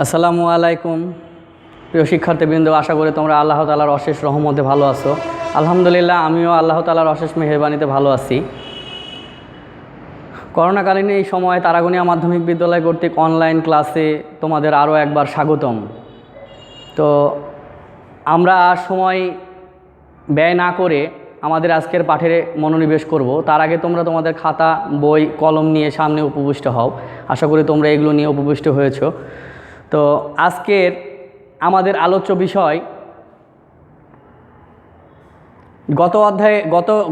আসসালামু আলাইকুম প্রিয় শিক্ষার্থীবৃন্দ, আশা করি তোমরা আল্লাহ তাআলার অশেষ রহমতে ভালো আছো। আলহামদুলিল্লাহ, আমিও আল্লাহ তাআলার অশেষ মেহেরবানিতে ভালো আছি। করোনাকালীন এই সময়ে তারাগনিয়া মাধ্যমিক বিদ্যালয় কর্তৃক অনলাইন ক্লাসে তোমাদের আরও একবার স্বাগতম। তো আমরা সময় ব্যয় না করে আমাদের আজকের পাঠে মনোনিবেশ করব। তার আগে তোমরা তোমাদের খাতা, বই, কলম নিয়ে সামনে উপবিষ্ট হও। আশা করি তোমরা এগুলো নিয়ে উপবিষ্ট হয়েছো। তো আজকের আমাদের আলোচ্য বিষয়,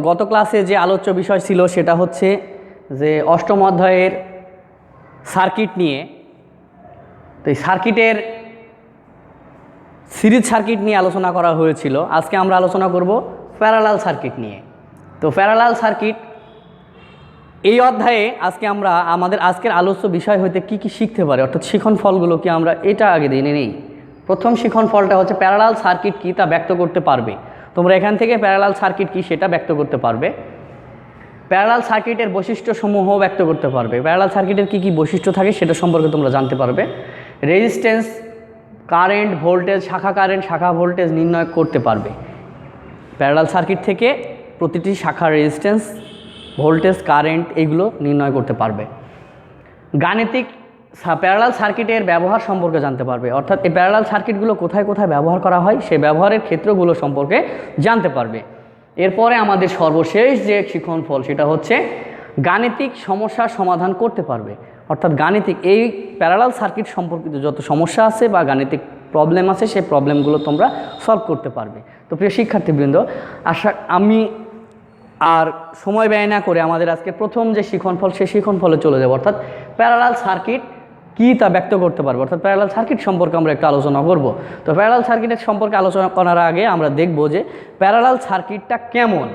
গত ক্লাসে যে আলোচ্য বিষয় ছিল সেটা হচ্ছে যে অষ্টম অধ্যায়ের সার্কিট নিয়ে। তো এই সার্কিটের সিরিজ সার্কিট নিয়ে আলোচনা করা হয়েছিল। আজকে আমরা আলোচনা করব প্যারালাল সার্কিট নিয়ে। তো প্যারালাল সার্কিট এই অধ্যায়ে আজকে আমরা আমাদের আজকের আলোচ্য বিষয় হইতে কি কি শিখতে পারি, অর্থাৎ শিখন ফলগুলো কি আমরা এটা আগে জেনে নেই। প্রথম শিখন ফলটা হচ্ছে প্যারালাল সার্কিট কি তা ব্যক্ত করতে পারবে। তোমরা এখান থেকে প্যারালাল সার্কিট কি সেটা ব্যক্ত করতে পারবে। প্যারালাল সার্কিটের বৈশিষ্ট্যসমূহ ব্যক্ত করতে পারবে। প্যারালাল সার্কিটের কি কি বৈশিষ্ট্য থাকে সেটা সম্পর্কে তোমরা জানতে পারবে। রেজিস্ট্যান্স, কারেন্ট, ভোল্টেজ, শাখা কারেন্ট, শাখা ভোল্টেজ নির্ণয় করতে পারবে। প্যারালাল সার্কিট থেকে প্রতিটি শাখার রেজিস্ট্যান্স, ভোল্টেজ, কারেন্ট এগুলো নির্ণয় করতে পারবে। গাণিতিক প্যারালাল সার্কিটের ব্যবহার সম্পর্কে জানতে পারবে, অর্থাৎ এই প্যারালাল সার্কিটগুলো কোথায় কোথায় ব্যবহার করা হয় সেই ব্যবহারের ক্ষেত্রগুলো সম্পর্কে জানতে পারবে। এরপরে আমাদের সর্বশেষ যে শিখন ফল সেটা হচ্ছে গাণিতিক সমস্যার সমাধান করতে পারবে। অর্থাৎ গাণিতিক এই প্যারালাল সার্কিট সম্পর্কিত যত সমস্যা আছে বা গাণিতিক প্রবলেম আছে সেই প্রবলেমগুলো তোমরা সলভ করতে পারবে। তো প্রিয় শিক্ষার্থীবৃন্দ, আমি আর সময় ব্যয় না করে আমাদের আজকে প্রথম যে শিখন ফল সেই শিখন ফলে চলে যাব, অর্থাৎ প্যারালাল সার্কিট কী তা ব্যক্ত করতে পারবো। অর্থাৎ প্যারালাল সার্কিট সম্পর্কে আমরা একটু আলোচনা করব। তো প্যারালাল সার্কিটের সম্পর্কে আলোচনা করার আগে আমরা দেখব যে প্যারালাল সার্কিটটা কেমন।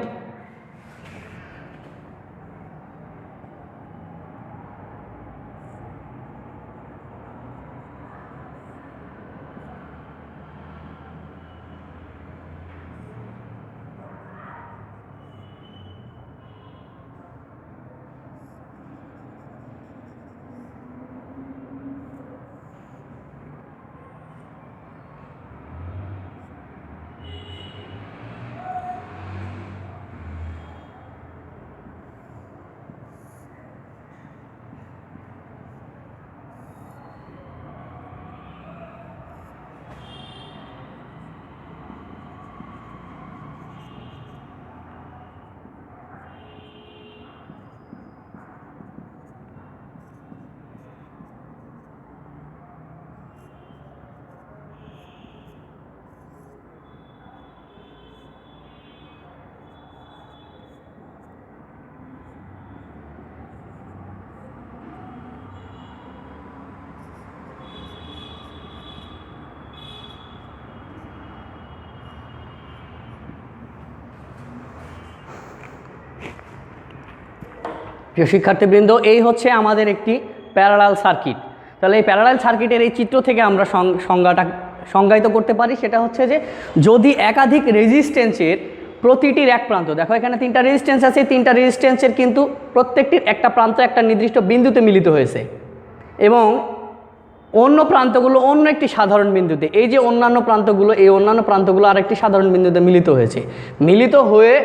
প্রিয় শিক্ষার্থীবৃন্দ, এই হচ্ছে আমাদের একটি প্যারালাল সার্কিট। তাহলে এই প্যারালাল সার্কিটের এই চিত্র থেকে আমরা সংজ্ঞায়িত করতে পারি, সেটা হচ্ছে যে যদি একাধিক রেজিস্ট্যান্সের প্রতিটির এক প্রান্ত, দেখো এখানে তিনটা রেজিস্ট্যান্স আছে, তিনটা রেজিস্ট্যান্সের কিন্তু প্রত্যেকটির একটা প্রান্ত একটা নির্দিষ্ট বিন্দুতে মিলিত হয়েছে এবং অন্য প্রান্তগুলো অন্য একটি সাধারণ বিন্দুতে, এই যে অন্যান্য প্রান্তগুলো, এই অন্যান্য প্রান্তগুলো আরেকটি সাধারণ বিন্দুতে মিলিত হয়েছে। মিলিত হয়ে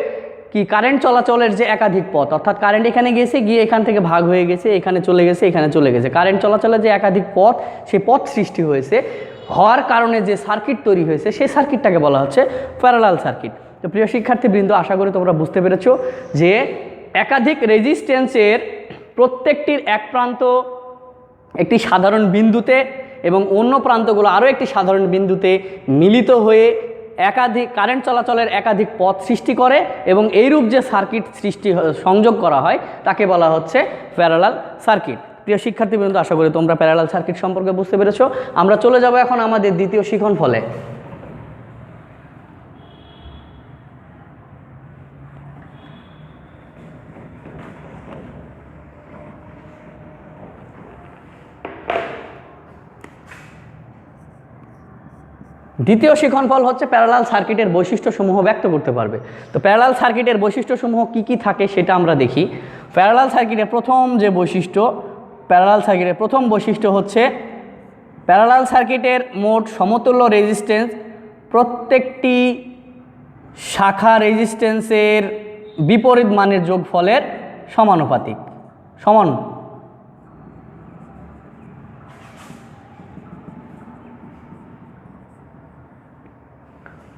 কি কারেন্ট চলাচলের যে একাধিক পথ, অর্থাৎ কারেন্ট এখানে গেছে গিয়ে এখান থেকে ভাগ হয়ে গেছে, এখানে চলে গেছে, এখানে চলে গেছে, কারেন্ট চলাচলের যে একাধিক পথ, সেই পথ সৃষ্টি হয়েছে হওয়ার কারণে যে সার্কিট তৈরি হয়েছে সেই সার্কিটটাকে বলা হচ্ছে প্যারালাল সার্কিট। তো প্রিয় শিক্ষার্থীবৃন্দ, আশা করি তোমরা বুঝতে পেরেছো যে একাধিক রেজিস্ট্যান্সের প্রত্যেকটির এক প্রান্ত একটি সাধারণ বিন্দুতে এবং অন্য প্রান্তগুলো আরও একটি সাধারণ বিন্দুতে মিলিত হয়ে একাধিক কারেন্ট চলাচলের একাধিক পথ সৃষ্টি করে এবং এইরূপ যে সার্কিট সংযোগ করা হয় তাকে বলা হচ্ছে প্যারালাল সার্কিট। প্রিয় শিক্ষার্থীবৃন্দ, আশা করি তোমরা প্যারালাল সার্কিট সম্পর্কে বুঝতে পেরেছো। আমরা চলে যাব এখন আমাদের দ্বিতীয় শিখন ফলে। দ্বিতীয় শিখনফল হচ্ছে প্যারালাল সার্কিটের বৈশিষ্ট্যসমূহ ব্যক্ত করতে পারবে। তো প্যারালাল সার্কিটের বৈশিষ্ট্যসমূহ কি কি থাকে সেটা আমরা দেখি। প্যারালাল সার্কিটের প্রথম বৈশিষ্ট্য হচ্ছে প্যারালাল সার্কিটের মোট সমতুল্য রেজিস্ট্যান্স প্রত্যেকটি শাখা রেজিস্ট্যান্সের বিপরীত মানের যোগফলের সমানুপাতিক সমান।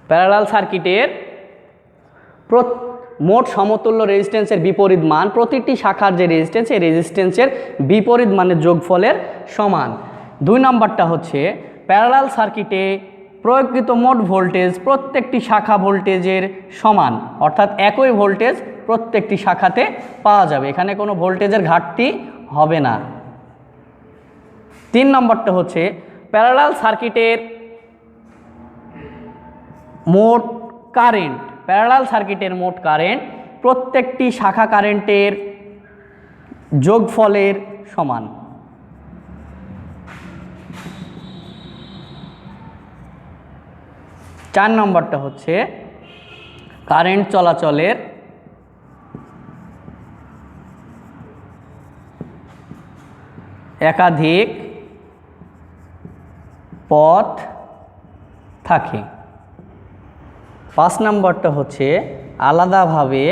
প্যারালাল সার্কিটের মোট সমতুল্য রেজিস্ট্যান্সের বিপরীত মান প্রতিটি শাখার যে রেজিস্ট্যান্স এই রেজিস্ট্যান্সের বিপরীত মানের যোগফলের সমান। 2 নম্বরটা হচ্ছে প্যারালাল সার্কিটে প্রয়োগকৃত মোট ভোল্টেজ প্রত্যেকটি শাখা ভোল্টেজের সমান, অর্থাৎ একই ভোল্টেজ প্রত্যেকটি শাখাতে পাওয়া যাবে, এখানে কোনো ভোল্টেজের ঘাটতি হবে না। 3 নম্বরটা হচ্ছে প্যারালাল সার্কিটের মোট কারেন্ট, প্যারালাল সার্কিটের মোট কারেন্ট প্রত্যেকটি শাখা কারেন্টের যোগফলের সমান। 4 নম্বরটা হচ্ছে কারেন্ট চলাচলের একাধিক পথ থাকে। 5 নম্বরটা হচ্ছে আলাদাভাবে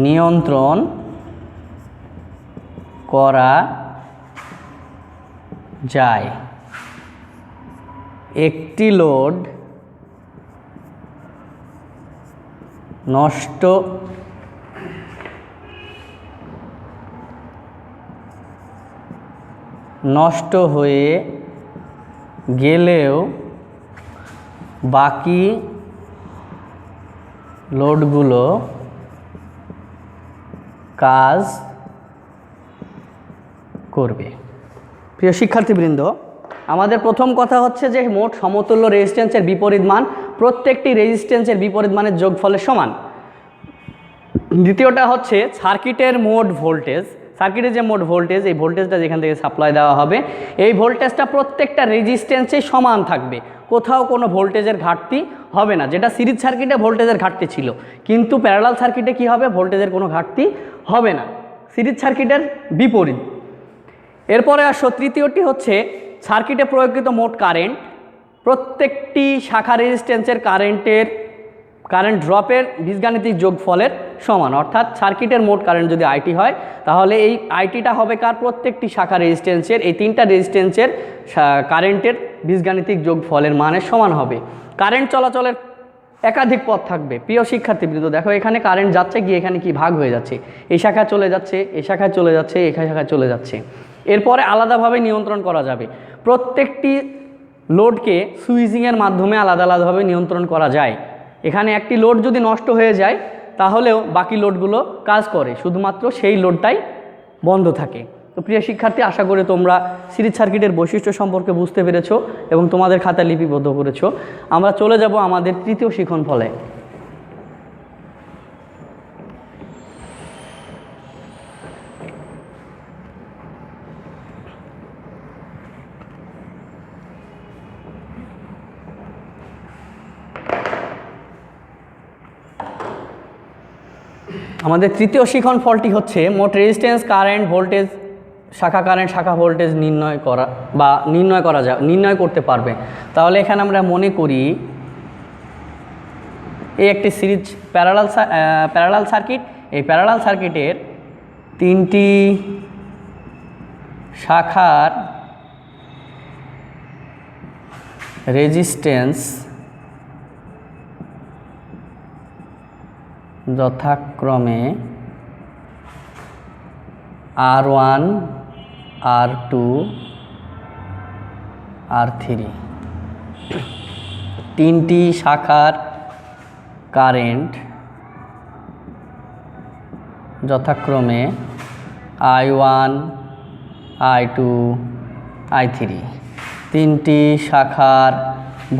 নিয়ন্ত্রণ করা যায়। একটি লোড নষ্ট হয়ে গেলেও বাকি লোডগুলো কাজ করবে। প্রিয় শিক্ষার্থীবৃন্দ, আমাদের প্রথম কথা হচ্ছে যে মোট সমতুল্য রেজিস্ট্যান্সের বিপরীত মান প্রত্যেকটি রেজিস্ট্যান্সের বিপরীত মানের যোগফলের সমান। দ্বিতীয়টা হচ্ছে সার্কিটের মোট ভোল্টেজ, সার্কিটের যে মোট ভোল্টেজ এই ভোল্টেজটা যেখান থেকে সাপ্লাই দেওয়া হবে এই ভোল্টেজটা প্রত্যেকটা রেজিস্ট্যান্সে সমান থাকবে, কোথাও কোনো ভোল্টেজের ঘাটতি হবে না। যেটা সিরিজ সার্কিটে ভোল্টেজের ঘাটতি ছিল, কিন্তু প্যারালাল সার্কিটে কি হবে, ভোল্টেজের কোনো ঘাটতি হবে না, সিরিজ সার্কিটের বিপরীত। এরপরে আসো তৃতীয়টি হচ্ছে সার্কিটে প্রয়োগকৃত মোট কারেন্ট প্রত্যেকটি শাখা রেজিস্ট্যান্সের কারেন্ট ড্রপের বীজগাণিতিক যোগফলের সমান। অর্থাৎ সার্কিটের মোট কারেন্ট যদি আইটি হয় তাহলে এই আইটিটা হবে কার, প্রত্যেকটি শাখা রেজিস্ট্যান্সের এই 3টা রেজিস্ট্যান্সের কারেন্টের বীজগাণিতিক যোগফলের মানের সমান হবে। কারেন্ট চলাচলের একাধিক পথ থাকবে। প্রিয় শিক্ষার্থীবৃন্দ, দেখো এখানে কারেন্ট যাচ্ছে গিয়ে এখানে কি ভাগ হয়ে যাচ্ছে, এই শাখায় চলে যাচ্ছে, এই শাখায় চলে যাচ্ছে, এই শাখায় চলে যাচ্ছে। এরপরে আলাদাভাবে নিয়ন্ত্রণ করা যাবে। প্রত্যেকটি লোডকে সুইচিংয়ের মাধ্যমে আলাদা আলাদাভাবে নিয়ন্ত্রণ করা যায়। এখানে একটি লোড যদি নষ্ট হয়ে যায় তাহলেও বাকি লোডগুলো কাজ করে, শুধুমাত্র সেই লোডটাই বন্ধ থাকে। তো প্রিয় শিক্ষার্থী, আশা করি তোমরা সিরিজ সার্কিটের বৈশিষ্ট্য সম্পর্কে বুঝতে পেরেছো এবং তোমাদের খাতায় লিপিবদ্ধ করেছো। আমরা চলে যাব আমাদের তৃতীয় শিখন ফলে। আমাদের তৃতীয় শিখন ফলটি হচ্ছে মোট রেজিস্ট্যান্স, কারেন্ট, ভোল্টেজ, শাখা কারেন্ট, শাখা ভোল্টেজ নির্ণয় করতে পারবে। তাহলে এখানে আমরা মনে করি এই একটি সিরিজ প্যারালাল সার্কিট। এই প্যারালাল সার্কিটের 3টি শাখার রেজিস্ট্যান্স যথাক্রমে R1, R2, R3। 3টি শাখার কারেন্ট যথাক্রমে I1, I2, I3। 3টি শাখার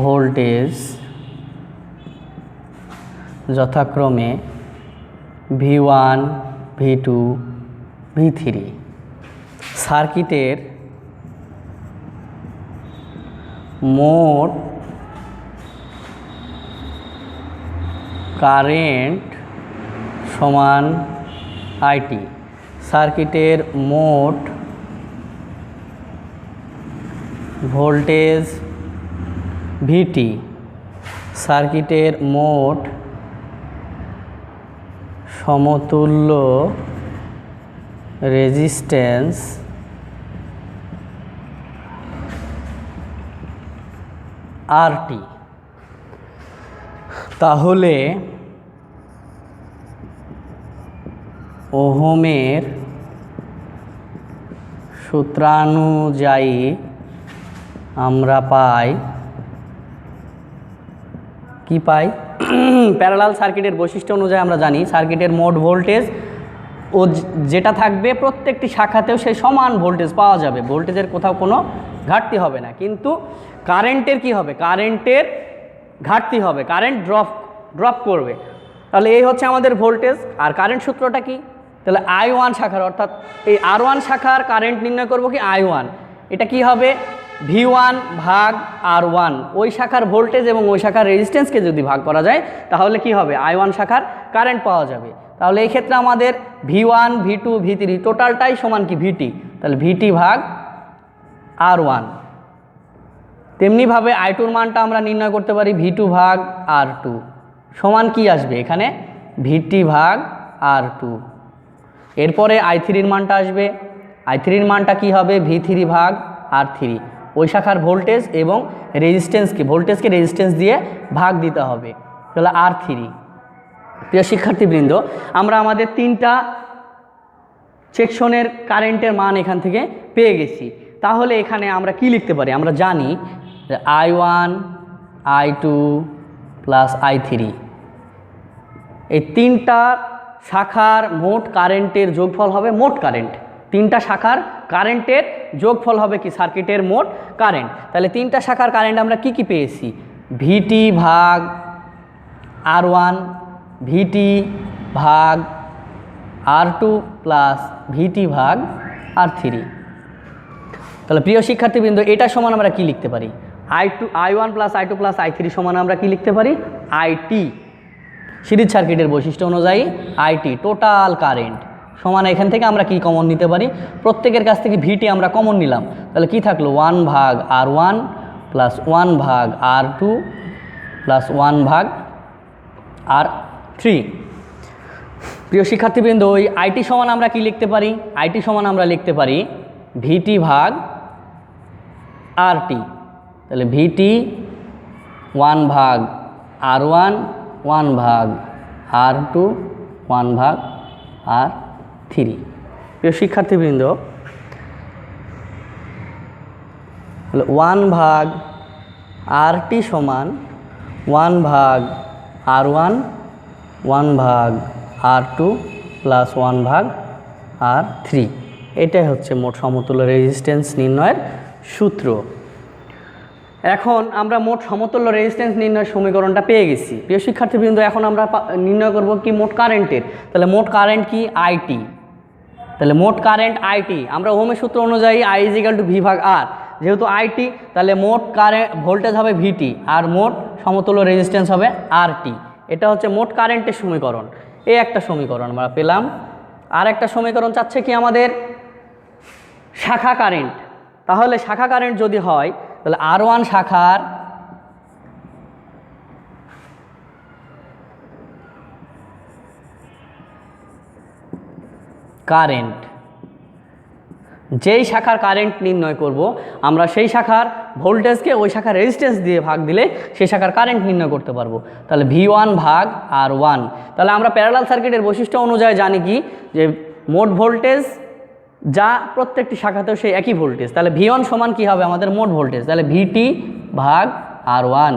ভোল্টেজ যথাক্রমে V1, V2, V3। সার্কিটের মোট কারেন্ট সমান আইটি। সার্কিটের মোট ভোল্টেজ ভিটি সার্কিটের মোট সমতুল্য রেজিস্ট্যান্স আরটি, তাহলে ওহমের সূত্রানুযায়ী আমরা পাই কি পাই প্যারালাল সার্কিটের বৈশিষ্ট্য অনুযায়ী আমরা জানি সার্কিটের মোট ভোল্টেজ ও যেটা থাকবে প্রত্যেকটি শাখাতেও সেই সমান ভোল্টেজ পাওয়া যাবে, ভোল্টেজের কোথাও কোনো ঘাটতি হবে না। কিন্তু কারেন্টের কি হবে, কারেন্টের ঘাটতি হবে, কারেন্ট ড্রপ করবে। তাহলে এই হচ্ছে আমাদের ভোল্টেজ। আর কারেন্ট সূত্রটা কি, তাহলে I1 শাখার অর্থাৎ এই R1 শাখার কারেন্ট নির্ণয় করব কি I1, এটা কি হবে V1 ভাগ R1, ওই শাখার ভোল্টেজ এবং ওই শাখার রেজিস্ট্যান্সকে যদি ভাগ করা যায় তাহলে কি হবে I1 শাখার কারেন্ট পাওয়া যাবে। তাহলে এই ক্ষেত্রে আমাদের V1 V2 V3 টোটালটাই সমান কি VT, তাহলে VT ভাগ R1। তেমনিভাবে I2 মানটা আমরা নির্ণয় করতে পারি V2 ভাগ R2 সমান কি আসবে এখানে VT ভাগ R2। এরপরে I3 মানটা আসবে, I3 মানটা কি হবে V3 ভাগ R3, ওই শাখার ভোল্টেজ এবং রেজিস্ট্যান্সকে ভোল্টেজকে রেজিস্ট্যান্স দিয়ে ভাগ দিতে হবে, তাহলে R3। প্রিয় শিক্ষার্থীবৃন্দ, আমরা আমাদের তিনটা সেকশনের কারেন্টের মান এখান থেকে পেয়ে গেছি। তাহলে এখানে আমরা কি লিখতে পারি, আমরা জানি যে I1 I2 প্লাস I3 এই তিনটা শাখার মোট কারেন্টের যোগফল হবে মোট কারেন্ট। তিনটা শাখার কারেন্টের যোগফল হবে কি সার্কিটের মোট কারেন্ট। তাহলে তিনটা শাখার কারেন্ট আমরা কি কি পেয়েছি, VT ভাগ R1 VT ভাগ R2 প্লাস VT ভাগ R3। তাহলে প্রিয় শিক্ষার্থীবৃন্দ, এটা সমান আমরা কি লিখতে পারি I1 plus I2 plus I3 সমান আমরা কি লিখতে পারি IT, সিরিজ সার্কিটের বৈশিষ্ট্য অনুযায়ী IT টোটাল কারেন্ট সমান। এখান থেকে আমরা কি কমন নিতে পারি, প্রত্যেকের কাছ থেকে VT আমরা কমন নিলাম, তাহলে কি থাকলো 1 ভাগ R1 প্লাস 1 ভাগ R2 প্লাস 1 ভাগ R3। প্রিয় শিক্ষার্থীবৃন্দ, ওই IT সমান আমরা কি লিখতে পারি, IT সমান আমরা লিখতে পারি VT ভাগ RT, তাহলে VT 1 ভাগ R1 1 ভাগ R2 1 ভাগ R3। প্রিয় শিক্ষার্থীবৃন্দ, 1 ভাগ RT সমান 1 ভাগ R1 1 ভাগ R2 প্লাস 1 ভাগ R3, এটাই হচ্ছে মোট সমতুল্য রেজিস্ট্যান্স নির্ণয়ের সূত্র। এখন আমরা মোট সমতুল্য রেজিস্ট্যান্স নির্ণয়ের সমীকরণটা পেয়ে গেছি। প্রিয় শিক্ষার্থীবৃন্দ, এখন আমরা নির্ণয় করব কি মোট কারেন্টের। তাহলে মোট কারেন্ট কি IT, তাহলে মোট কারেন্ট IT আমরা ওহমের সূত্র অনুযায়ী I = V ভাগ R, যেহেতু IT তাহলে মোট কারেন্ট ভোল্টেজ হবে VT আর মোট সমতুল্য রেজিস্ট্যান্স হবে RT। এটা হচ্ছে মোট কারেন্টের সমীকরণ। এই একটা সমীকরণ আমরা পেলাম। আর একটা সমীকরণ চাচ্ছে কি আমাদের শাখা কারেন্ট। তাহলে শাখা কারেন্ট যদি হয় তাহলে R1 শাখার কারেন্ট, যেই শাখার কারেন্ট নির্ণয় করব আমরা সেই শাখার ভোল্টেজকে ওই শাখার রেজিস্ট্যান্স দিয়ে ভাগ দিলে সেই শাখার কারেন্ট নির্ণয় করতে পারবো। তাহলে V1 ভাগ R1। তাহলে আমরা প্যারালাল সার্কিটের বৈশিষ্ট্য অনুযায়ী জানি কি যে মোট ভোল্টেজ যা প্রত্যেকটি শাখাতেও সেই একই ভোল্টেজ, তাহলে V1 সমান কি হবে আমাদের মোট ভোল্টেজ, তাহলে VT ভাগ R1।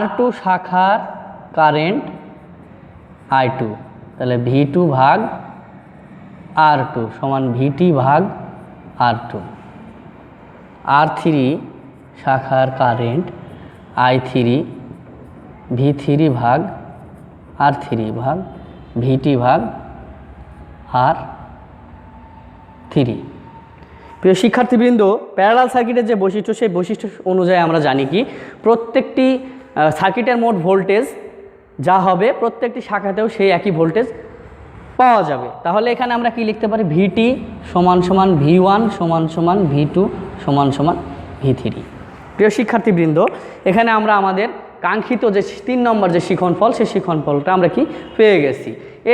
R2 শাখার কারেন্ট I2, তাহলে V2 ভাগ R2 সমান VT ভাগ R2। R3 শাখার কারেন্ট I3 V3 ভাগ R3 ভাগ VT ভাগ R3। প্রিয় শিক্ষার্থীবৃন্দ, প্যারালাল সার্কিটের যে বৈশিষ্ট্য সেই বৈশিষ্ট্য অনুযায়ী আমরা জানি কি প্রত্যেকটি সার্কিটের মোট ভোল্টেজ যা হবে প্রত্যেকটি শাখাতেও সেই একই ভোল্টেজ পাওয়া যাবে। তাহলে এখানে আমরা কি লিখতে পারি, ভিটি সমান সমান V1 সমান সমান V2 সমান সমান V3। প্রিয় শিক্ষার্থীবৃন্দ, এখানে আমরা আমাদের কাঙ্ক্ষিত যে 3 নম্বর যে শিখনফল, সেই শিখনফলটা আমরা কি পেয়ে গেছি।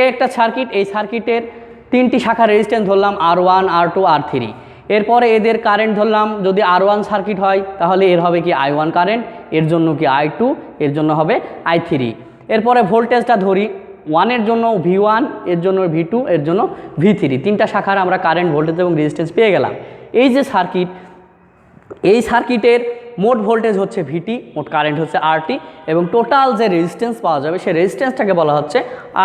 একটা সার্কিট, এই সার্কিটের 3টি শাখা রেজিস্ট্যান্স ধরলাম R1 R2 R3। এরপরে এদের কারেন্ট ধরলাম, যদি R1 সার্কিট হয় তাহলে এর হবে কি I1 কারেন্ট, এর জন্য কি I2, এর জন্য হবে I3। এরপরে ভোল্টেজটা ধরি, 1 এর জন্য V1, এর জন্য V2, এর জন্য V3। 3টা শাখার আমরা কারেন্ট, ভোল্টেজ এবং রেজিস্ট্যান্স পেয়ে গেলাম। এই যে সার্কিট, এই সার্কিটের মোট ভোল্টেজ হচ্ছে VT, মোট কারেন্ট হচ্ছে RT, এবং টোটাল যে রেজিস্ট্যান্স পাওয়া যাবে সেই রেজিস্ট্যান্সটাকে বলা হচ্ছে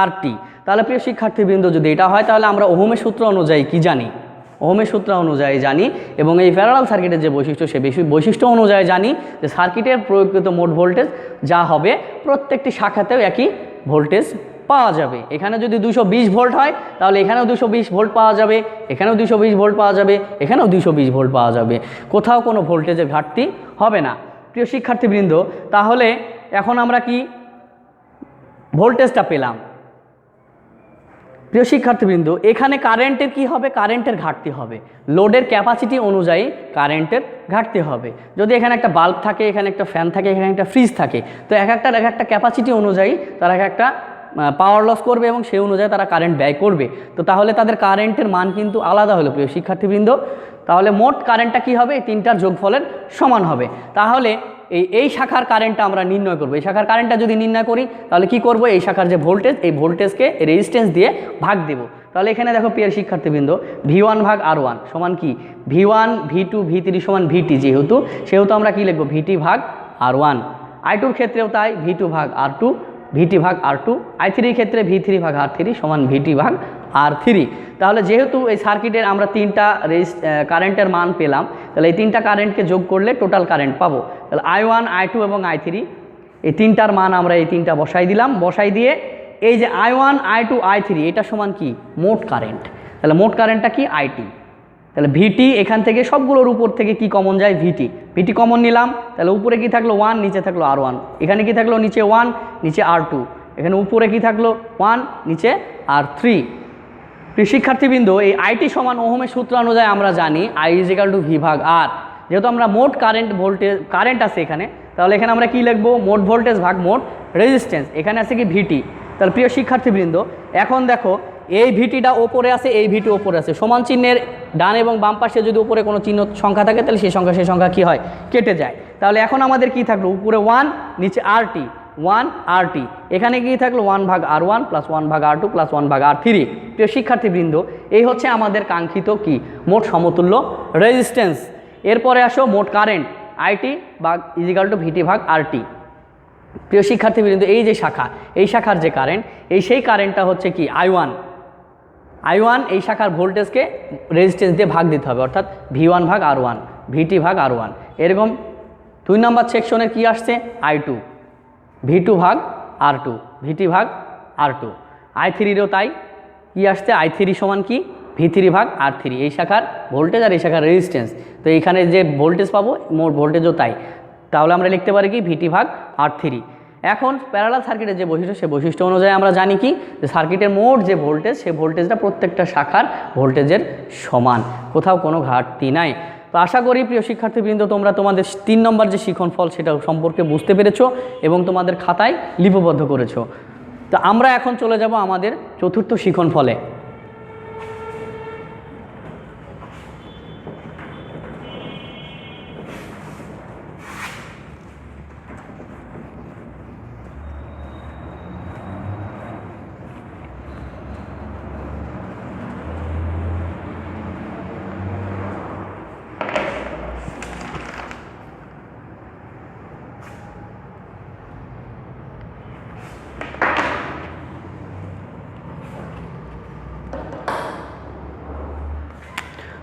RT। তাহলে প্রিয় শিক্ষার্থীবৃন্দ, যদি এটা হয় তাহলে আমরা ওহমের সূত্র অনুযায়ী কি জানি, ওহমের সূত্র অনুযায়ী জানি, এবং এই প্যারালাল সার্কিটের যে বৈশিষ্ট্য, সেই বৈশিষ্ট্য অনুযায়ী জানি যে সার্কিটের প্রয়োগকৃত মোট ভোল্টেজ যা হবে প্রত্যেকটি শাখাতেও একই ভোল্টেজ পাওয়া যাবে। এখানে যদি 220 ভোল্ট হয় তাহলে এখানেও 220 ভোল্ট পাওয়া যাবে, এখানেও 220 ভোল্ট পাওয়া যাবে, এখানেও 220 ভোল্ট পাওয়া যাবে, কোথাও কোনো ভোল্টেজের ঘাটতি হবে না। প্রিয় শিক্ষার্থীবৃন্দ, তাহলে এখন আমরা কি ভোল্টেজটা পেলাম। প্রিয় শিক্ষার্থীবৃন্দ, এখানে কারেন্টের কি হবে, কারেন্টের ঘাটতি হবে, লোডের ক্যাপাসিটি অনুযায়ী কারেন্টের ঘাটতি হবে। যদি এখানে একটা বাল্ব থাকে, এখানে একটা ফ্যান থাকে, এখানে একটা ফ্রিজ থাকে, তো এক একটা ক্যাপাসিটি অনুযায়ী তারা একটা পাওয়ার লস করবে এবং সেই অনুযায়ী তারা কারেন্ট ব্যয় করবে। তো তাহলে তাদের কারেন্টের মান কিন্তু আলাদা হলো প্রিয় শিক্ষার্থীবৃন্দ। তাহলে মোট কারেন্টটা কি হবে, এই 3টার যোগফলের সমান হবে। তাহলে এই শাখার কারেন্টটা আমরা নির্ণয় করব। এই শাখার কারেন্টটা যদি নির্ণয় করি তাহলে কি করব, এই শাখার যে ভোল্টেজ, এই ভোল্টেজকে রেজিস্ট্যান্স দিয়ে ভাগ দেব। তাহলে এখানে দেখো প্রিয় শিক্ষার্থীবৃন্দ, V1 ভাগ R1 সমান কি V1, V2 V3 সমান VT, সেহেতু আমরা কি লিখব, VT ভাগ R1। I2 ক্ষেত্রেও তাই, V2 ভাগ R2, VT ভাগ R2। I3 ক্ষেত্রে V3 ভাগ R3 সমান VT ভাগ R3। তাহলে যেহেতু এই সার্কিটের আমরা 3টা কারেন্টের মান পেলাম, তাহলে এই 3টা কারেন্টকে যোগ করলে টোটাল কারেন্ট পাবো। তাহলে I1 I2 এবং I3, এই 3টার মান আমরা এই 3টা বসাই দিলাম। বসাই দিয়ে এই যে I1 I2 I3 এটা সমান কি মোট কারেন্ট। তাহলে মোট কারেন্টটা কি IT। তাহলে VT এখান থেকে সবগুলোর উপর থেকে কি কমন যায়, VT কমন নিলাম। তাহলে উপরে কি থাকলো 1, নিচে থাকলো R1, এখানে কি থাকলো নিচে 1, নিচে R2, এখানে উপরে কি থাকলো 1, নিচে R3। প্রিয় শিক্ষার্থীবৃন্দ, এই IT সমান ওহমের সূত্র অনুযায়ী আমরা জানি I = V ভাগ R। যেহেতু আমরা মোট কারেন্ট আছে এখানে, তাহলে এখানে আমরা কি লিখবো, মোট ভোল্টেজ ভাগ মোট রেজিস্ট্যান্স। এখানে আছে কি VT। তাহলে প্রিয় শিক্ষার্থীবৃন্দ, এখন দেখো এই VTটা ওপরে আছে, এই VT ওপরে আছে, সমান চিহ্নের ডান এবং বাম পাশে যদি উপরে কোনো চিহ্ন সংখ্যা থাকে তাহলে সেই সংখ্যা কি হয়, কেটে যায়। তাহলে এখন আমাদের কি থাকলো, উপরে 1, নিচে RT, 1 RT, এখানে কি থাকলো 1 ভাগ R1 প্লাস 1 ভাগ R2 প্লাস 1 ভাগ R3। প্রিয় শিক্ষার্থীবৃন্দ, এই হচ্ছে আমাদের কাঙ্ক্ষিত কি মোট সমতুল্য রেজিস্ট্যান্স। এরপরে আসো মোট কারেন্ট, IT = VT ভাগ RT। প্রিয় শিক্ষার্থীবৃন্দ, এই যে শাখা, এই শাখার যে কারেন্ট, সেই কারেন্টটা হচ্ছে কি I1। এই শাখার ভোল্টেজকে রেজিস্ট্যান্স দিয়ে ভাগ দিতে হবে, অর্থাৎ V1 ভাগ R1, VT ভাগ R1। এরকম 2 নম্বর সেকশনে কি আসছে, I2, V2 ভাগ R2, VT ভাগ R2। I3-ও তাই, কি আসছে, I3 সমান কি V3 ভাগ R3। এই শাখার ভোল্টেজ আর এই শাখার রেজিস্ট্যান্স, তো এইখানে যে ভোল্টেজ পাবো মোট ভোল্টেজও তাই। তাহলে আমরা লিখতে পারি কি VT ভাগ R3। এখন প্যারালাল সার্কিটের যে বৈশিষ্ট্য, সে বৈশিষ্ট্য অনুযায়ী আমরা জানি কি যে সার্কিটের মোট যে ভোল্টেজ, সেই ভোল্টেজটা প্রত্যেকটা শাখার ভোল্টেজের সমান, কোথাও কোনো ঘাটতি নাই। তো আশা করি প্রিয় শিক্ষার্থীবৃন্দ, তোমরা তোমাদের 3 নম্বর যে শিখনফল সেটা সম্পর্কে বুঝতে পেরেছো এবং তোমাদের খাতায় লিপিবদ্ধ করেছো। তো আমরা এখন চলে যাব আমাদের 4র্থ শিখনফলে।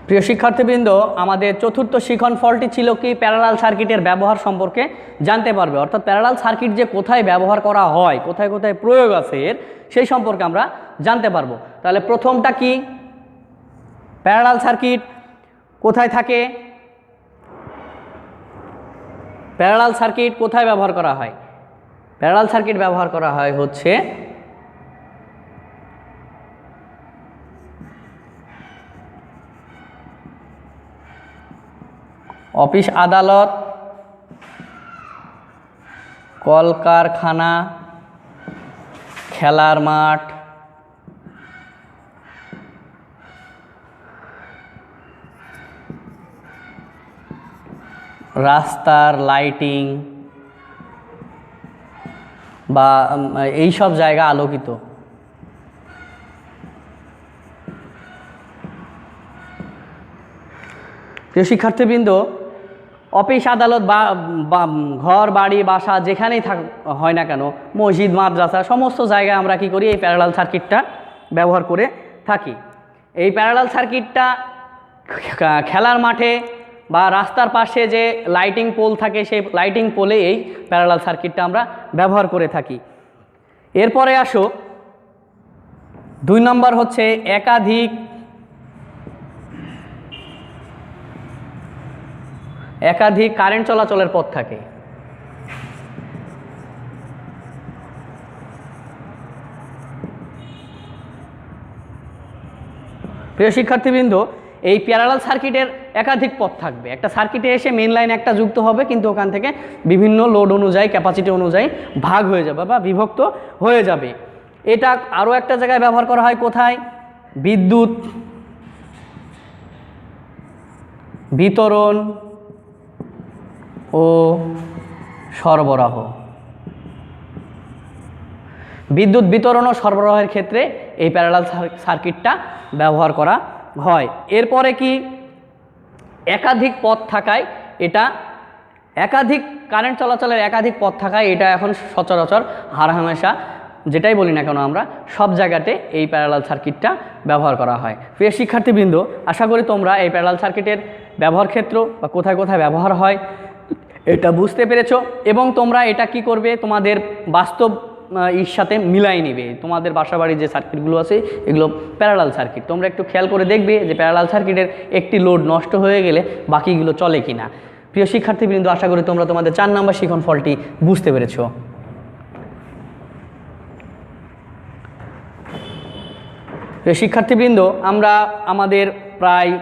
প্রিয় শিক্ষার্থীবৃন্দ, আমাদের 4র্থ শিখনফলটি ছিল কি প্যারালাল সার্কিটের ব্যবহার সম্পর্কে জানতে পারবে, অর্থাৎ প্যারালাল সার্কিট যে কোথায় ব্যবহার করা হয়, কোথায় কোথায় প্রয়োগ আছে এর, সেই সম্পর্কে আমরা জানতে পারবো। তাহলে প্রথমটা কি, প্যারালাল সার্কিট কোথায় থাকে, প্যারালাল সার্কিট কোথায় ব্যবহার করা হয়, প্যারালাল সার্কিট ব্যবহার করা হয় হচ্ছে অফিস আদালত, কলকারখানা, খেলার মাঠ, রাস্তার লাইটিং বা এই সব জায়গা আলোকিত। প্রিয় শিক্ষার্থীবৃন্দ, অফিস আদালত বা ঘর বাড়ি বাসা যেখানেই হয় না কেন, মসজিদ মাদ্রাসা সমস্ত জায়গায় আমরা কি করি, এই প্যারালাল সার্কিটটা ব্যবহার করে থাকি। এই প্যারালাল সার্কিটটা খেলার মাঠে বা রাস্তার পাশে যে লাইটিং পোল থাকে, সেই লাইটিং পোলে এই প্যারালাল সার্কিটটা আমরা ব্যবহার করে থাকি। এরপরে আসো 2 নম্বর হচ্ছে একাধিক কারেন্ট চলাচলের পথ থাকে। প্রিয় শিক্ষার্থীবৃন্দ, এই প্যারালাল সার্কিটের একাধিক পথ থাকবে। একটা সার্কিটে এসে মেন লাইন একটা যুক্ত হবে, কিন্তু ওখান থেকে বিভিন্ন লোড অনুযায়ী, ক্যাপাসিটি অনুযায়ী ভাগ হয়ে যাবে বা বিভক্ত হয়ে যাবে। এটা আরও একটা জায়গায় ব্যবহার করা হয়, কোথায়? বিদ্যুৎ বিতরণ ও সরবরাহ। বিদ্যুৎ বিতরণ ও সরবরাহের ক্ষেত্রে এই প্যারালাল সার্কিটটা ব্যবহার করা হয়। এরপরে কি, একাধিক পথ থাকায়, এটা একাধিক কারেন্ট চলাচলের একাধিক পথ থাকায় এটা এখন সচরাচর হারহামেশা যেটাই বলি না কেন আমরা সব জায়গাতে এই প্যারালাল সার্কিটটা ব্যবহার করা হয়। প্রিয় শিক্ষার্থীবৃন্দ, আশা করি তোমরা এই প্যারালাল সার্কিটের ব্যবহার ক্ষেত্র বা কোথায় কোথায় ব্যবহার হয় এটা বুঝতে পেরেছো, এবং তোমরা এটা কি করবে, তোমাদের বাস্তব এর সাথে মিলাই নিবে। তোমাদের বাসাবাড়ির যে সার্কিটগুলো আছে এগুলো প্যারালাল সার্কিট, তোমরা একটু খেয়াল করে দেখবে যে প্যারালাল সার্কিটের একটি লোড নষ্ট হয়ে গেলে বাকিগুলো চলে কিনা। প্রিয় শিক্ষার্থীবৃন্দ, আশা করি তোমরা তোমাদের 4 নম্বর শিখন ফলটি বুঝতে পেরেছো। প্রিয় শিক্ষার্থীবৃন্দ, আমরা আমাদের প্রায়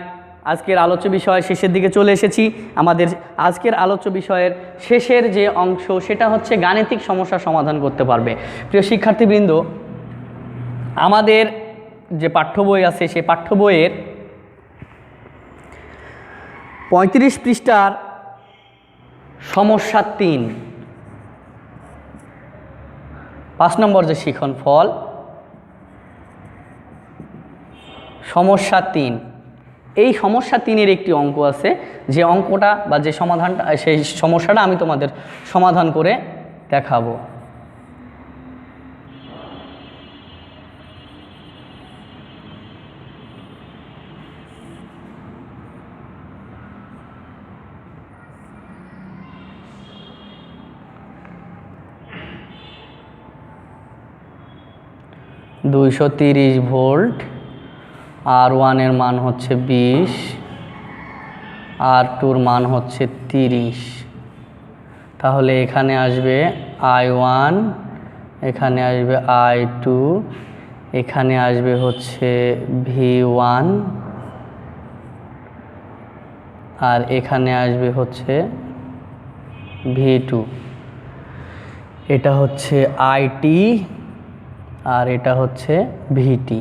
আজকের আলোচ্য বিষয় শেষের দিকে চলে এসেছি। আমাদের আজকের আলোচ্য বিষয়ের শেষের যে অংশ সেটা হচ্ছে গাণিতিক সমস্যা সমাধান করতে পারবে। প্রিয় শিক্ষার্থীবৃন্দ, আমাদের যে পাঠ্য বই আছে সেই পাঠ্য বইয়ের 35 পৃষ্ঠার সমস্যা 3, 5 নম্বর যে শিখন ফল সমস্যা 3, এই সমস্যা 3-এর একটি অঙ্ক আছে, যে অঙ্কটা বা যে সমাধানটা, সেই সমস্যাটা আমি তোমাদের সমাধান করে দেখাবো। $230 ভোল্ট, R1 এর মান হচ্ছে 20, R2 এর মান হচ্ছে 30। তাহলে এখানে আসবে I1, এখানে আসবে I2, এখানে আসবে হচ্ছে V1, আর এখানে আসবে হচ্ছে V2। এটা হচ্ছে IT আর এটা হচ্ছে VT।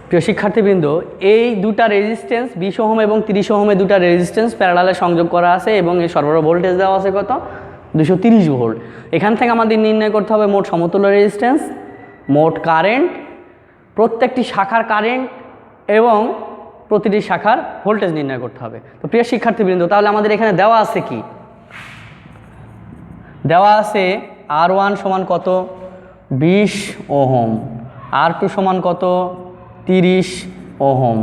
প্রিয় শিক্ষার্থীবৃন্দ, এই দুটা রেজিস্ট্যান্স 20 ওহম এবং 30 ওহমের দুটা রেজিস্ট্যান্স প্যারালালে সংযোগ করা আছে এবং এই সরবরাহ ভোল্টেজ দেওয়া আছে কত, 230 ভোল্ট। এখান থেকে আমাদের নির্ণয় করতে হবে মোট সমতুল্য রেজিস্ট্যান্স, মোট কারেন্ট, প্রত্যেকটি শাখার কারেন্ট এবং প্রতিটি শাখার ভোল্টেজ নির্ণয় করতে হবে। তো প্রিয় শিক্ষার্থীবৃন্দ, তাহলে আমাদের এখানে দেওয়া আছে কি, দেওয়া আছে R1 সমান কত, 20 ওহম, R2 সমান কত, 30 ওহম,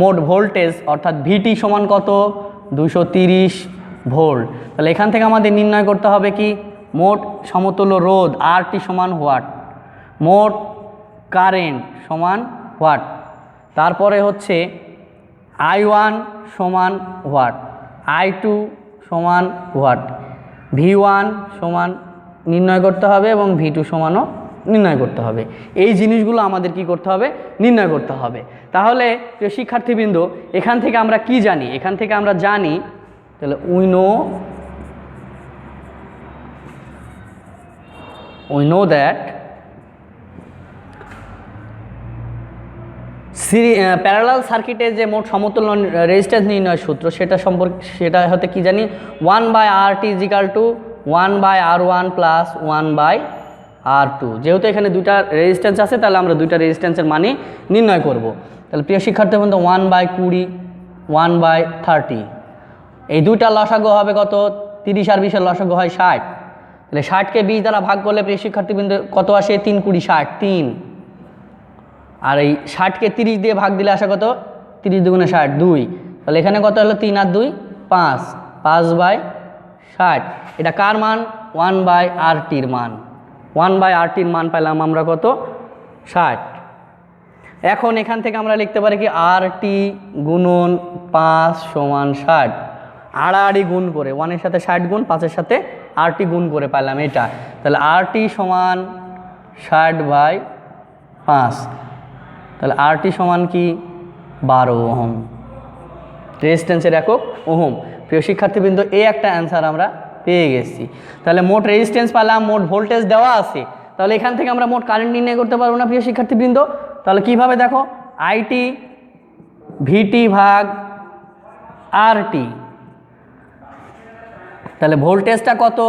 মোট ভোল্টেজ অর্থাৎ VT সমান কত, 230 ভোল্ট। তাহলে এখান থেকে আমাদের নির্ণয় করতে হবে কি, মোট সমতুল্য রোধ RT সমান ওয়াট, মোট কারেন্ট সমান ওয়াট, তারপরে হচ্ছে I1 সমান ওয়াট, I2 সমান হোয়াট, V1 সমান নির্ণয় করতে হবে এবং V2 সমানও নির্ণয় করতে হবে। এই জিনিসগুলো আমাদের কি করতে হবে, নির্ণয় করতে হবে। তাহলে প্রিয় শিক্ষার্থীবৃন্দ, এখান থেকে আমরা কি জানি, এখান থেকে আমরা জানি তাহলে we know that প্যারালাল সার্কিটের যে মোট সমতুল্য রেজিস্ট্যান্স নির্ণয় সূত্র সেটা হতে কি জানি 1/RT = 1/R1 + 1/R2। যেহেতু এখানে দুইটা রেজিস্ট্যান্স আছে তাহলে আমরা দুইটা রেজিস্ট্যান্সের মানে নির্ণয় করব। তাহলে প্রিয় শিক্ষার্থীবৃন্দ 1/20 1/30, এই দুইটা লসাগু হবে কত, 30 আর 20 এর লসাগু হয় 60। তাহলে 60কে 20 দ্বারা ভাগ করলে প্রিয় শিক্ষার্থীবৃন্দ কত আসে, 3 × 20 = 60, 3। আর এই 60কে 30 দিয়ে ভাগ দিলে আসে কত, 30 × 2 = 60, 2। তাহলে এখানে কত হলো, 3 আর 2 5, 5/60। এটা কার মান, 1/RTর মান। 1/RTর মান পেলাম আমরা কত, 60। এখন এখান থেকে আমরা লিখতে পারি কি, RT × 5 = 60। আড়াআড়ি গুণ করে 1 এর সাথে 60 গুণ, 5 এর সাথে RT গুণ করে পেলাম এটা। তাহলে RT সমান 60/5। তাহলে RT সমান কি, 12 ওহম। রেজিস্ট্যান্সের একক ওহম। প্রিয় শিক্ষার্থীবৃন্দ, এই একটা অ্যান্সার আমরা পেয়ে গেছি। তাহলে মোট রেজিস্ট্যান্স পেলাম, মোট ভোল্টেজ দেওয়া আছে, তাহলে এখান থেকে আমরা মোট কারেন্ট নির্ণয় করতে পারবো না প্রিয় শিক্ষার্থীবৃন্দ? তাহলে কিভাবে দেখো, IT VT/RT। তাহলে ভোল্টেজটা কত,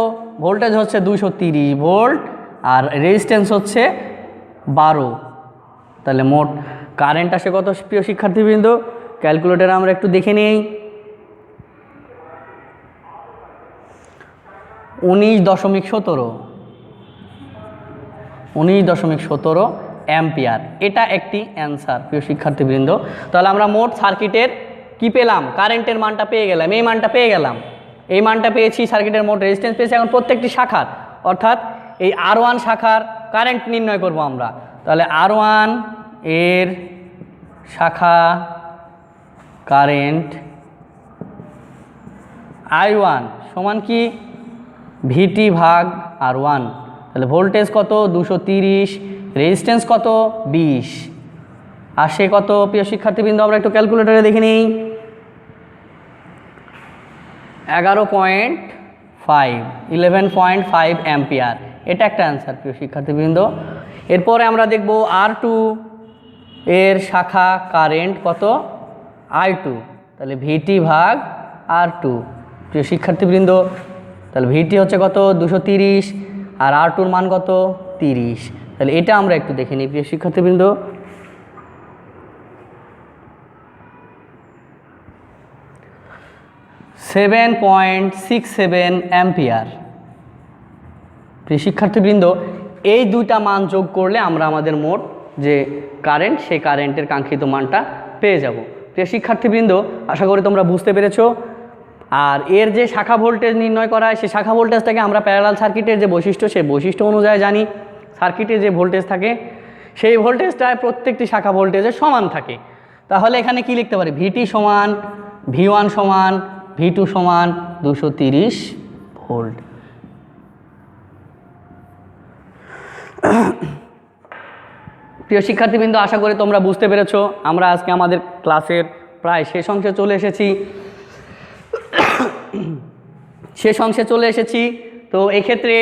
ভোল্টেজ হচ্ছে 230 ভোল্ট আর রেজিস্ট্যান্স হচ্ছে 12। তাহলে মোট কারেন্ট আসে কত প্রিয় শিক্ষার্থীবৃন্দ? ক্যালকুলেটরে আমরা একটু দেখে নিই। 19.17 অ্যাম্পিয়ার। এটা একটি অ্যান্সার প্রিয় শিক্ষার্থীবৃন্দ। তাহলে আমরা মোট সার্কিটের কি পেলাম, কারেন্টের মানটা পেয়ে গেলাম, এই মানটা পেয়ে গেলাম, এই মানটা পেয়েছি, সার্কিটের মোট রেজিস্ট্যান্স পেয়েছি। এখন প্রত্যেকটি শাখার অর্থাৎ এই R1 শাখার কারেন্ট নির্ণয় করব আমরা। তাহলে R1 এর শাখা কারেন্ট I1 সমান কি, VT/R1। তাহলে ভোল্টেজ কত, 230, রেজিস্ট্যান্স কত, 20। আসে কত প্রিয় শিক্ষার্থীবৃন্দ, আমরা একটু ক্যালকুলেটরে দেখে নিই। 11.5 অ্যাম্পিয়ার। এটা একটা অ্যান্সার প্রিয় শিক্ষার্থীবৃন্দ। এরপরে আমরা দেখব R2 এর শাখা কারেন্ট কত, I2। তাহলে VT/R2 প্রিয় শিক্ষার্থীবৃন্দ। তাহলে VT হচ্ছে কত, 230 আর R2-র মান কত, 30। তাহলে এটা আমরা একটু দেখে নিই প্রিয় শিক্ষার্থীবৃন্দ। 7.67 অ্যাম্পিয়ার। প্রিয় শিক্ষার্থীবৃন্দ, এই দুইটা মান যোগ করলে আমরা আমাদের মোট যে কারেন্ট, সেই কারেন্টের কাঙ্ক্ষিত মানটা পেয়ে যাব। প্রিয় শিক্ষার্থীবৃন্দ, আশা করি তোমরা বুঝতে পেরেছো। আর এর যে শাখা ভোল্টেজ নির্ণয় করা হয়, সেই শাখা ভোল্টেজটাকে আমরা প্যারালাল সার্কিটের যে বৈশিষ্ট্য, সেই বৈশিষ্ট্য অনুযায়ী জানি। সার্কিটে যে ভোল্টেজ থাকে সেই ভোল্টেজটায় প্রত্যেকটি শাখা ভোল্টেজের সমান থাকে। তাহলে এখানে কি লিখতে পারি, VT সমান V1 সমান V2 সমান 230 ভোল্ট। প্রিয় শিক্ষার্থীবৃন্দ, আশা করি তোমরা বুঝতে পেরেছো। আমরা আজকে আমাদের ক্লাসের প্রায় শেষ অংশে চলে এসেছি। তো এক্ষেত্রে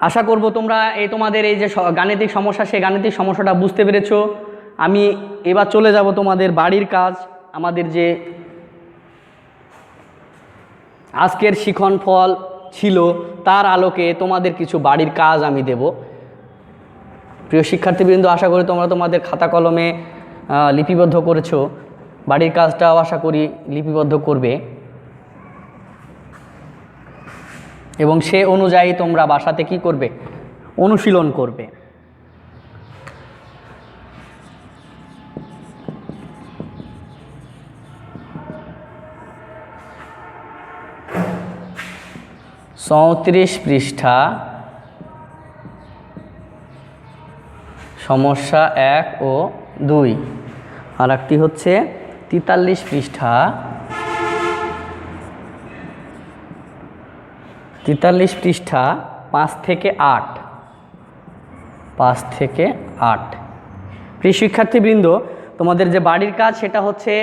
আশা করব তোমরা তোমাদের এই যে গাণিতিক সমস্যা, সেই গাণিতিক সমস্যাটা বুঝতে পেরেছো। আমি এবার চলে যাব তোমাদের বাড়ির কাজ। আমাদের যে আজকের শিখন ফল ছিল তার আলোকে তোমাদের কিছু বাড়ির কাজ আমি দেব। প্রিয় শিক্ষার্থীবৃন্দ, আশা করি তোমরা তোমাদের খাতা কলমে লিপিবদ্ধ করেছো। বাড়ির কাজটাও আশা করি লিপিবদ্ধ করবে এবং সে অনুযায়ী তোমরা বাসাতে কি করবে, অনুশীলন করবে। চৌত্রিশ পৃষ্ঠা সমস্যা 1 ও 2, আর একটি হচ্ছে 43 পৃষ্ঠা 43 পৃষ্ঠা 5 থেকে 8, 5 থেকে 8। প্রিয় শিক্ষার্থীবৃন্দ, তোমাদের যে বাড়ির কাজ সেটা হচ্ছে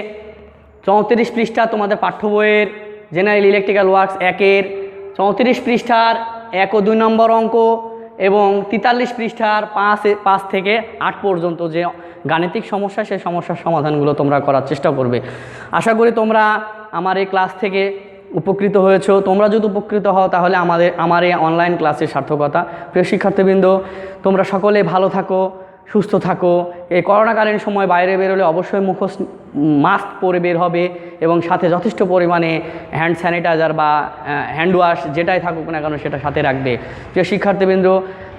34 পৃষ্ঠা তোমাদের পাঠ্য বইয়ের জেনারেল ইলেকট্রিক্যাল ওয়ার্কস 1-এর 34 পৃষ্ঠার 1 ও 2 নম্বর অঙ্ক এবং 43 পৃষ্ঠার 5 থেকে 8 পর্যন্ত যে গাণিতিক সমস্যা, সেই সমস্যার সমাধানগুলো তোমরা করার চেষ্টা করবে। আশা করি তোমরা আমার এই ক্লাস থেকে উপকৃত হয়েছো। তোমরা যদি উপকৃত হও তাহলে আমার এই অনলাইন ক্লাসের সার্থকতা। প্রিয় শিক্ষার্থীবৃন্দ, তোমরা সকলে ভালো থাকো, সুস্থ থাকো। এই করোনাকালীন সময় বাইরে বেরোলে অবশ্যই মাস্ক পরে বের হবে এবং সাথে যথেষ্ট পরিমাণে হ্যান্ড স্যানিটাইজার বা হ্যান্ড ওয়াশ যেটাই থাকুক না কেন সেটা সাথে রাখবে। প্রিয় শিক্ষার্থীবৃন্দ,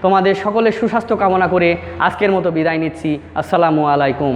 তোমাদের সকলের সুস্বাস্থ্য কামনা করে আজকের মতো বিদায় নিচ্ছি। আসসালামু আলাইকুম।